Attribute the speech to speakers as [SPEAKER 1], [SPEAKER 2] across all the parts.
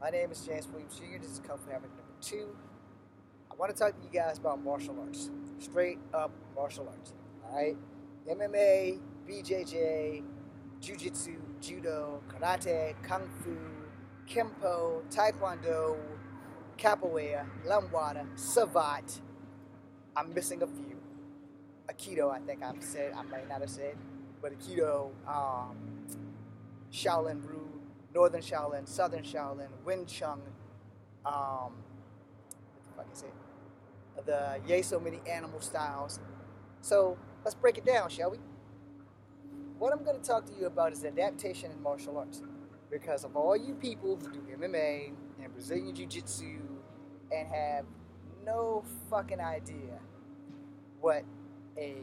[SPEAKER 1] My name is James Williams Jr. This is Kung Fu Habit number 2. I want to talk to you guys about martial arts. Straight up martial arts. Alright? MMA, BJJ, Jiu-Jitsu, Judo, Karate, Kung Fu, Kempo, Taekwondo, Capoeira, Lamwada, Savate. I'm missing a few. Aikido, I think I've said. I might not have said. But Aikido, Shaolin Brew, Northern Shaolin, Southern Shaolin, Wing Chun, what the fuck is it? The yay so many animal styles. So let's break it down, shall we? What I'm going to talk to you about is adaptation in martial arts. Because of all you people who do MMA and Brazilian Jiu-Jitsu and have no fucking idea what a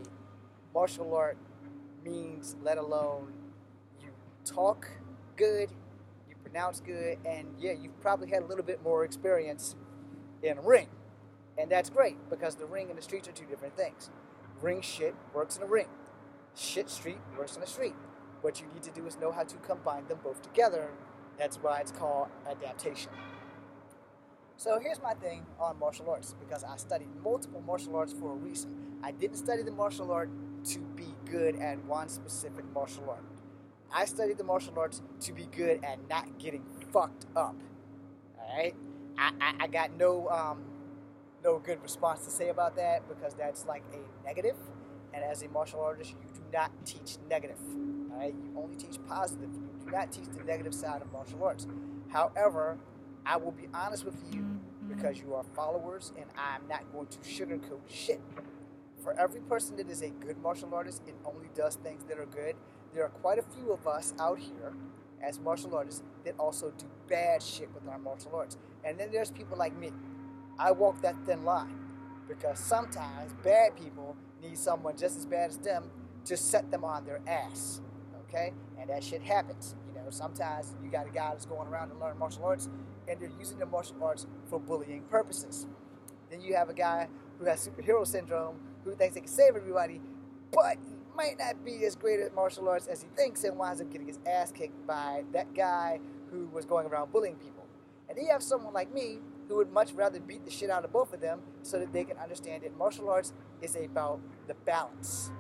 [SPEAKER 1] martial art means, let alone you talk good, you pronounce good, and yeah, you've probably had a little bit more experience in a ring. And that's great, because the ring and the streets are two different things. Ring shit works in a ring. Shit street works in a street. What you need to do is know how to combine them both together. That's why it's called adaptation. So here's my thing on martial arts, because I studied multiple martial arts for a reason. I didn't study the martial art to be good at one specific martial art. I studied the martial arts to be good at not getting fucked up. Alright? I got no good response to say about that, because that's like a negative. And as a martial artist, you do not teach negative. Alright? You only teach positive. You do not teach the negative side of martial arts. However, I will be honest with you, because you are followers, and I'm not going to sugarcoat shit. For every person that is a good martial artist and only does things that are good, there are quite a few of us out here as martial artists that also do bad shit with our martial arts. And then there's people like me. I walk that thin line, because sometimes bad people need someone just as bad as them to set them on their ass. Okay? And that shit happens. You know, sometimes you got a guy that's going around to learn martial arts, and they're using the martial arts for bullying purposes. Then you have a guy who has superhero syndrome, who thinks they can save everybody, but he might not be as great at martial arts as he thinks, and winds up getting his ass kicked by that guy who was going around bullying people. And then you have someone like me who would much rather beat the shit out of both of them so that they can understand that martial arts is about the balance.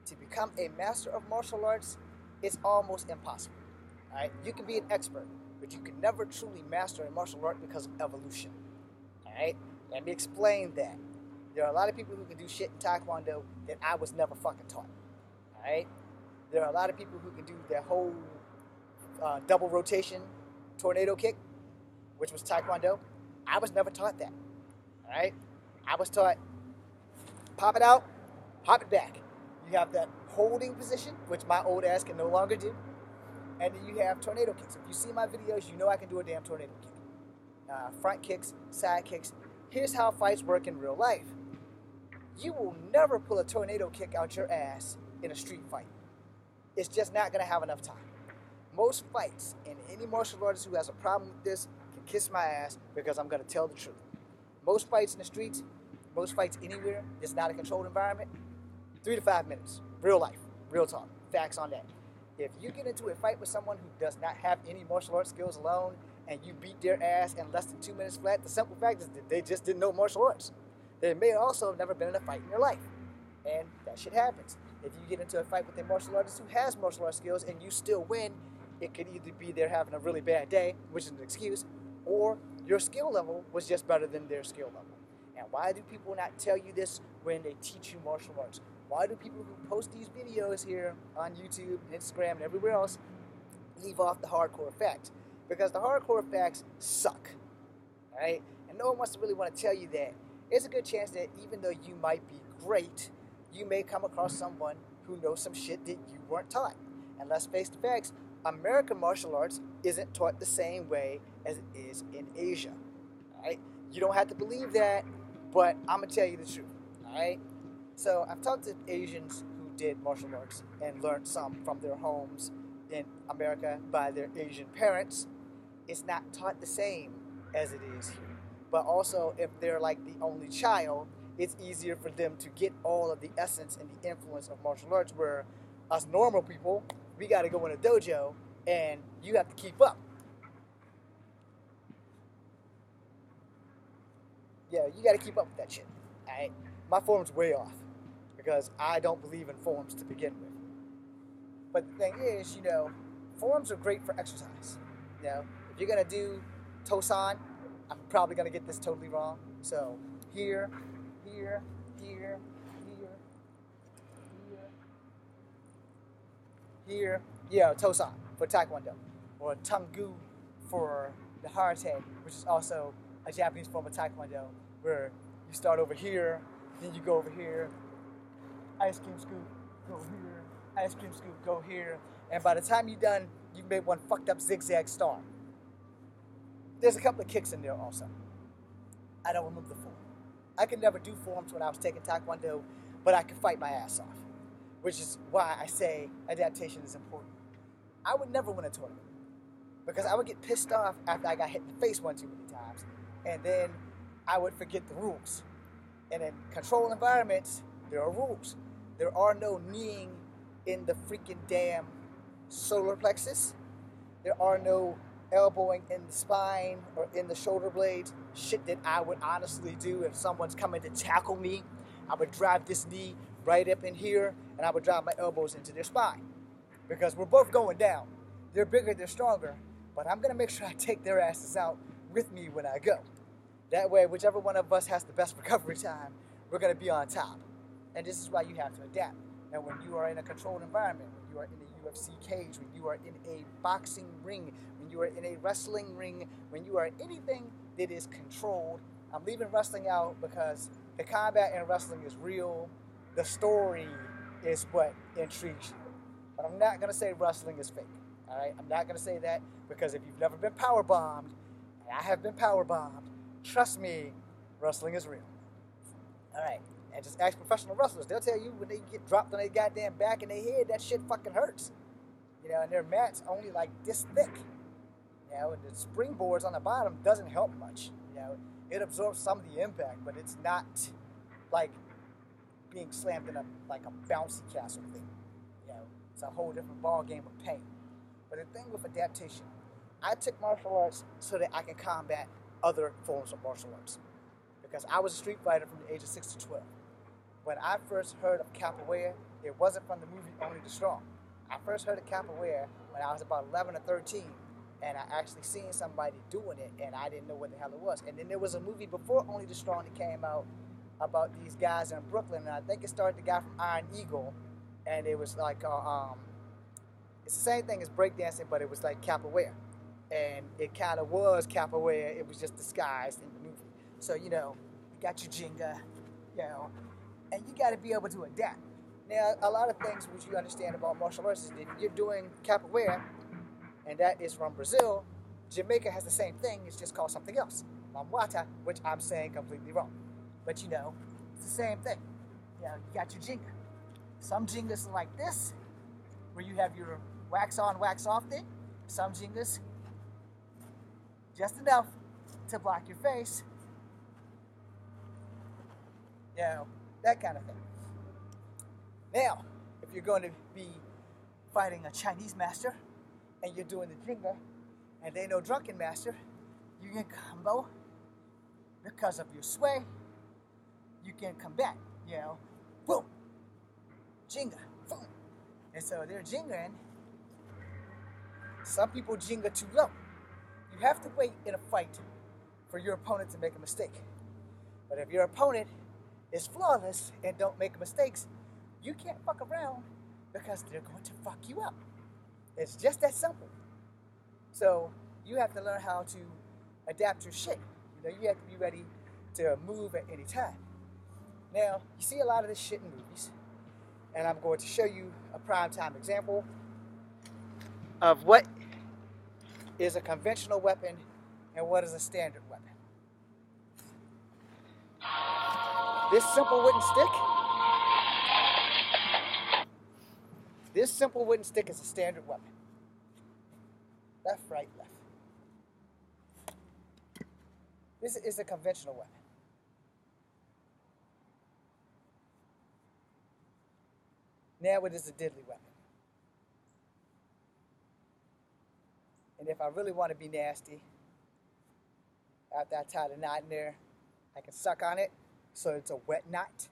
[SPEAKER 1] To become a master of martial arts, it's almost impossible. All right? You can be an expert, but you can never truly master a martial art because of evolution. All right? Let me explain that. There are a lot of people who can do shit in Taekwondo that I was never fucking taught. All right? There are a lot of people who can do their whole double rotation tornado kick, which was Taekwondo. I was never taught that. All right? I was taught pop it out, hop it back. You have that holding position, which my old ass can no longer do. And then you have tornado kicks. If you see my videos, you know I can do a damn tornado kick. Front kicks, side kicks. Here's how fights work in real life. You will never pull a tornado kick out your ass in a street fight. It's just not going to have enough time. Most fights, and any martial artist who has a problem with this can kiss my ass, because I'm going to tell the truth. Most fights in the streets, most fights anywhere that's not a controlled environment, 3 to 5 minutes. Real life, real talk, facts on that. If you get into a fight with someone who does not have any martial arts skills alone, and you beat their ass in less than 2 minutes flat, the simple fact is that they just didn't know martial arts. They may also have never been in a fight in their life. And that shit happens. If you get into a fight with a martial artist who has martial arts skills and you still win, it could either be they're having a really bad day, which is an excuse, or your skill level was just better than their skill level. And why do people not tell you this when they teach you martial arts? Why do people who post these videos here on YouTube, Instagram, and everywhere else leave off the hardcore facts? Because the hardcore facts suck, all right? And no one wants to really want to tell you that. There's a good chance that even though you might be great, you may come across someone who knows some shit that you weren't taught. And let's face the facts, American martial arts isn't taught the same way as it is in Asia, all right? You don't have to believe that, but I'm going to tell you the truth, all right? So I've talked to Asians who did martial arts and learned some from their homes in America by their Asian parents. It's not taught the same as it is here. But also, if they're like the only child, it's easier for them to get all of the essence and the influence of martial arts, where us normal people, we got to go in a dojo and you have to keep up. Yeah, you got to keep up with that shit. All right, my form's way off because I don't believe in forms to begin with. But the thing is, forms are great for exercise. If you're gonna do Tosan, I'm probably gonna get this totally wrong. So here, here, here, here, here, here. Tosan for Taekwondo, or Tangu for the Harate, which is also a Japanese form of Taekwondo, where you start over here, then you go over here, ice cream scoop, go here, ice cream scoop, go here, and by the time you're done, you've made one fucked up zigzag star. There's a couple of kicks in there also. I don't remember the form. I could never do forms when I was taking Taekwondo, but I could fight my ass off, which is why I say adaptation is important. I would never win a tournament because I would get pissed off after I got hit in the face one too many times, and then I would forget the rules. And in controlled environments, there are rules. There are no kneeing in the freaking damn solar plexus. There are no elbowing in the spine or in the shoulder blades. Shit that I would honestly do if someone's coming to tackle me. I would drive this knee right up in here, and I would drive my elbows into their spine. Because we're both going down. They're bigger, they're stronger, but I'm gonna make sure I take their asses out with me when I go. That way, whichever one of us has the best recovery time, we're gonna be on top. And this is why you have to adapt. And when you are in a controlled environment, when you are in a UFC cage, when you are in a boxing ring, when you are in a wrestling ring, when you are anything that is controlled, I'm leaving wrestling out because the combat in wrestling is real. The story is what intrigues you. But I'm not going to say wrestling is fake. All right? I'm not going to say that because if you've never been power bombed, and I have been power bombed, trust me, wrestling is real. All right? And just ask professional wrestlers. They'll tell you when they get dropped on their goddamn back and their head, that shit fucking hurts. And their mat's only like this thick. And the springboards on the bottom doesn't help much. It absorbs some of the impact, but it's not like being slammed in a bouncy castle thing. It's a whole different ball game of pain. But the thing with adaptation, I took martial arts so that I can combat other forms of martial arts. Because I was a street fighter from the age of 6 to 12. When I first heard of capoeira, it wasn't from the movie Only the Strong. I first heard of capoeira when I was about 11 or 13, and I actually seen somebody doing it, and I didn't know what the hell it was. And then there was a movie before Only the Strong that came out about these guys in Brooklyn, and I think it starred the guy from Iron Eagle, and it was like, it's the same thing as breakdancing, but it was like capoeira. And it kind of was capoeira, it was just disguised in the movie. So, you got your Jenga, and you got to be able to adapt. Now, a lot of things which you understand about martial arts is that if you're doing capoeira, and that is from Brazil, Jamaica has the same thing, it's just called something else. Mamwata, which I'm saying completely wrong. But it's the same thing. You got your Jenga. Some Jengas are like this, where you have your wax on, wax off thing. Some Jengas, just enough to block your face. That kind of thing. Now, if you're going to be fighting a Chinese master and you're doing the Jenga and they know drunken master, you can combo because of your sway. You can combat, boom, Jenga, boom. And so they're Jengaing. Some people Jenga too low. You have to wait in a fight for your opponent to make a mistake. But if your opponent is flawless and don't make mistakes, you can't fuck around because they're going to fuck you up. It's just that simple. So you have to learn how to adapt your shit. You have to be ready to move at any time. Now, you see a lot of this shit in movies, and I'm going to show you a primetime example of what is a conventional weapon and what is a standard weapon. This simple wooden stick is a standard weapon. Left, right, left. This is a conventional weapon. Now it is a deadly weapon. And if I really want to be nasty, after I tie the knot in there, I can suck on it so it's a wet knot.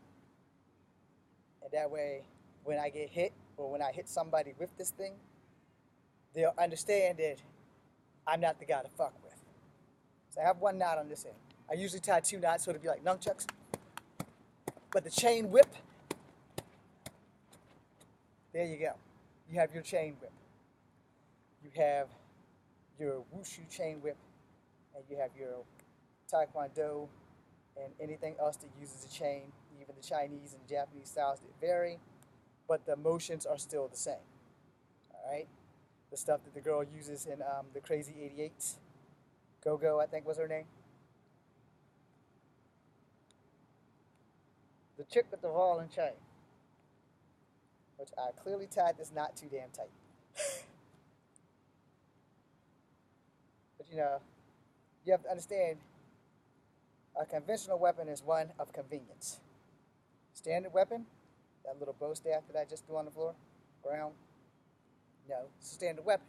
[SPEAKER 1] And that way, when I get hit or when I hit somebody with this thing, they'll understand that I'm not the guy to fuck with. So I have one knot on this end. I usually tie 2 knots so it'll be like nunchucks. But the chain whip, there you go. You have your chain whip. You have your wushu chain whip, and you have your taekwondo and anything else that uses a chain. Even the Chinese and Japanese styles that vary, but the motions are still the same. All right, the stuff that the girl uses in the Crazy 88s, Go-Go, I think was her name. The chick with the ball and chain, which I clearly tied this knot too damn tight. But you know, you have to understand, a conventional weapon is one of convenience. Standard weapon, that little bow staff that I just threw on the floor, brown, no, it's a standard weapon.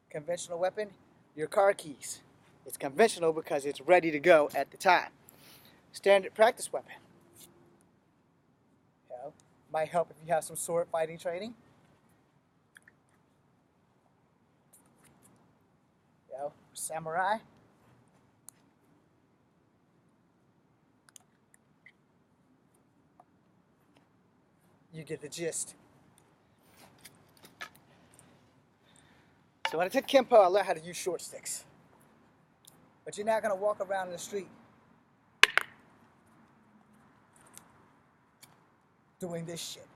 [SPEAKER 1] Conventional weapon, your car keys. It's conventional because it's ready to go at the time. Standard practice weapon. You know, might help if you have some sword fighting training. You know, samurai. You get the gist. So when I took Kempo, I learned how to use short sticks. But you're not going to walk around in the street doing this shit.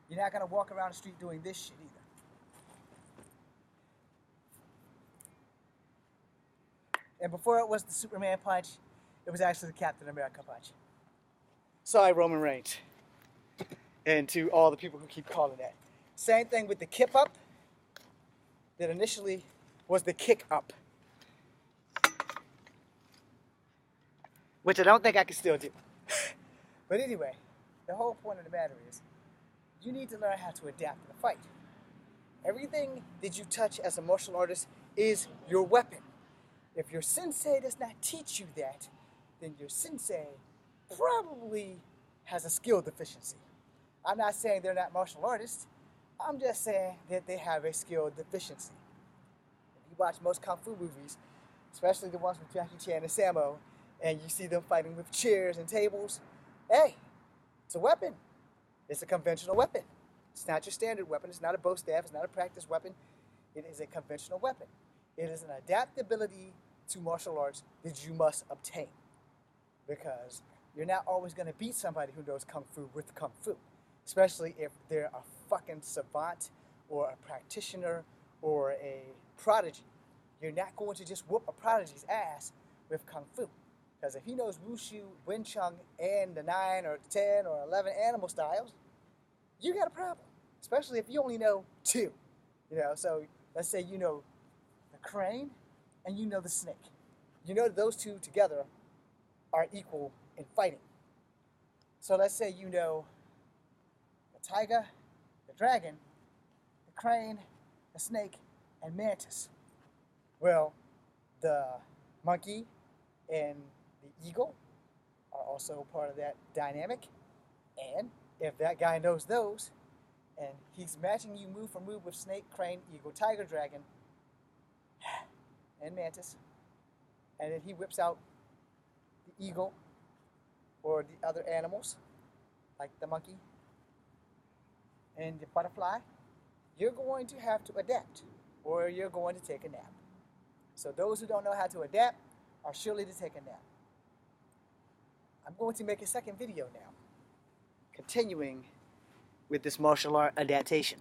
[SPEAKER 1] You're not going to walk around the street doing this shit either. And before it was the Superman punch, it was actually the Captain America punch. Sorry, Roman Reigns. And to all the people who keep calling that. Same thing with the kip up, that initially was the kick up. Which I don't think I can still do. But anyway, the whole point of the matter is, you need to learn how to adapt to the fight. Everything that you touch as a martial artist is your weapon. If your sensei does not teach you that, then your sensei probably has a skill deficiency. I'm not saying they're not martial artists. I'm just saying that they have a skill deficiency. If you watch most Kung Fu movies, especially the ones with Jackie Chan and Sammo, and you see them fighting with chairs and tables, hey, it's a weapon. It's a conventional weapon. It's not your standard weapon. It's not a bow staff. It's not a practice weapon. It is a conventional weapon. It is an adaptability to martial arts that you must obtain. Because you're not always going to beat somebody who knows Kung Fu with Kung Fu. Especially if they're a fucking savant or a practitioner or a prodigy. You're not going to just whoop a prodigy's ass with Kung Fu. Because if he knows Wushu, Wing Chun, and the 9 or 10 or 11 animal styles, you got a problem. Especially if you only know 2. You know, so let's say you know the crane and you know the snake. You know those 2 together are equal in fighting. So let's say you know the tiger, the dragon, the crane, the snake, and mantis. Well, the monkey and the eagle are also part of that dynamic. And if that guy knows those, and he's matching you move for move with snake, crane, eagle, tiger, dragon, and mantis, and then he whips out the eagle or the other animals, like the monkey and the butterfly, you're going to have to adapt, or you're going to take a nap. So those who don't know how to adapt are surely to take a nap. I'm going to make a second video now, continuing with this martial art adaptation.